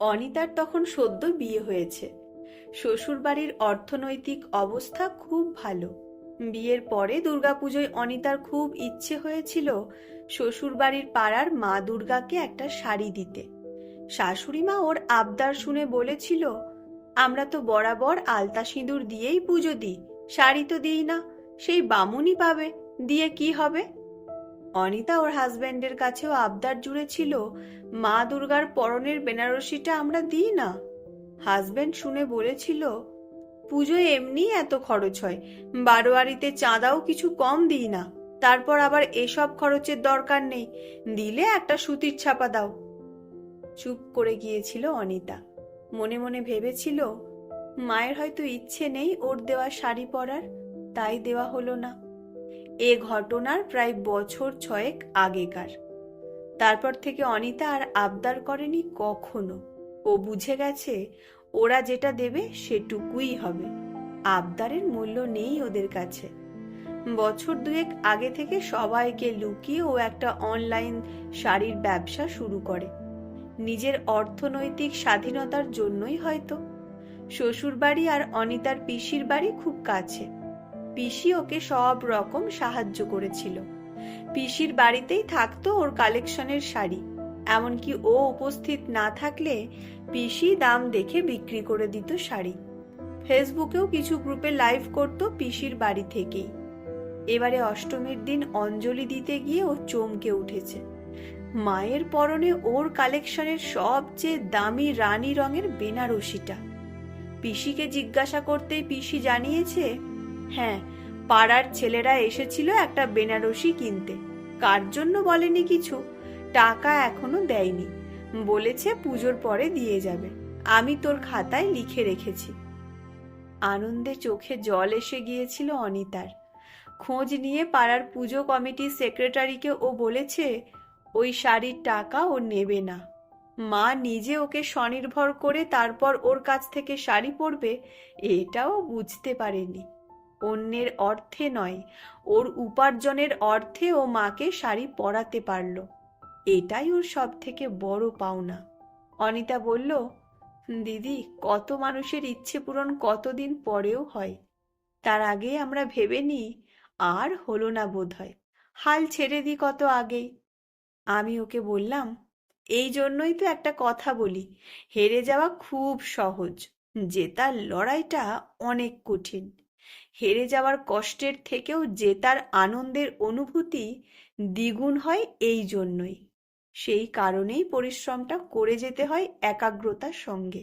অনিতার তখন সদ্য বিয়ে হয়েছে। শ্বশুরবাড়ির অর্থনৈতিক অবস্থা খুব ভালো। বিয়ের পরে দুর্গাপুজোয় অনিতার খুব ইচ্ছে হয়েছিল শ্বশুরবাড়ির পাড়ার মা দুর্গাকে একটা শাড়ি দিতে। শাশুড়ি মা ওর আবদার শুনে বলেছিল, আমরা তো বরাবর আলতা সিঁদুর দিয়েই পুজো দিই, শাড়ি তো দিই না, সেই বামুনই পাবে, দিয়ে কি হবে। অনিতা ওর হাজবেন্ডের কাছেও আবদার জুড়েছিল, মা দুর্গার পরনের বেনারসিটা আমরা দিই না। হাজবেন্ড শুনে বলেছিল, পুজোয় এমনি এত খরচ হয়, বারোয়ারিতে চাঁদাও কিছু কম দিই না, তারপর আবার এসব খরচের দরকার নেই, দিলে একটা সুতির ছাপা দাও। চুপ করে গিয়েছিল অনিতা। মনে মনে ভেবেছিল, মায়ের হয়তো ইচ্ছে নেই ওর দেওয়া শাড়ি পরার, তাই দেওয়া হলো না। এ ঘটনার প্রায় বছর 6 আগেকার। তারপর থেকে অনিতা আর আবদার করেনি কখনো। ও বুঝে গেছে ওরা যেটা দেবে সেটুকুই হবে, আবদারের মূল্য নেই ওদের কাছে। বছর 2 আগে থেকে সবাইকে লুকিয়ে ও একটা অনলাইন শাড়ির ব্যবসা শুরু করে, নিজের অর্থনৈতিক স্বাধীনতার জন্যই হয়তো। শ্বশুর বাড়ি আর অনিতার পিসির বাড়ি খুব কাছে। পিসি ওকে সব রকম সাহায্য করেছিল। পিসির বাড়িতেই থাকতো ওর কালেকশনের শাড়ি, এমনকি ও উপস্থিত না থাকলে পিসি দাম দেখে বিক্রি করে দিত শাড়ি। ফেসবুকেও কিছু গ্রুপে লাইভ করতো পিসির বাড়ি থেকেই। এবারে অষ্টমীর দিন অঞ্জলি দিতে গিয়ে ও চমকে উঠেছে। মায়ের পরনে ওর কালেকশনের সবচেয়ে দামি রানী রঙের বেনারসিটা। পিসিকে জিজ্ঞাসা করতেই পিসি জানিয়েছে, হ্যাঁ, পাড়ার ছেলেরা এসেছিল একটা বেনারসি কিনতে, কার জন্য বলেনি কিছু, টাকা এখনো দেয়নি, বলেছে পুজোর পরে দিয়ে যাবে, আমি তোর খাতায় লিখে রেখেছি। আনন্দে চোখে জল এসে গিয়েছিল অনিতার। খোঁজ নিয়ে পাড়ার পুজো কমিটির সেক্রেটারিকে ও বলেছে ওই শাড়ির টাকা ও নেবে না। মা নিজে ওকে স্বনির্ভর করে তারপর ওর কাছ থেকে শাড়ি পরবে, এটাও বুঝতে পারেনি। অন্যের অর্থে নয়, ওর উপার্জনের অর্থে ও মাকে শাড়ি পরাতে পারল, এটাই ওর সব থেকে বড় পাওনা। অনিতা বলল, দিদি, কত মানুষের ইচ্ছে পূরণ কতদিন পরেও হয়, তার আগে আমরা ভেবে নিই আর হলো না বোধহয়, হাল ছেড়ে দিই কত আগেই। আমি ওকে বললাম, এই জন্যই তো একটা কথা বলি, হেরে যাওয়া খুব সহজ, জেতার লড়াইটা অনেক কঠিন। হেরে যাওয়ার কষ্টের থেকেও জেতার আনন্দের অনুভূতি দ্বিগুণ হয় এই জন্যই। সেই কারণেই পরিশ্রমটা করে যেতে হয় একাগ্রতার সঙ্গে।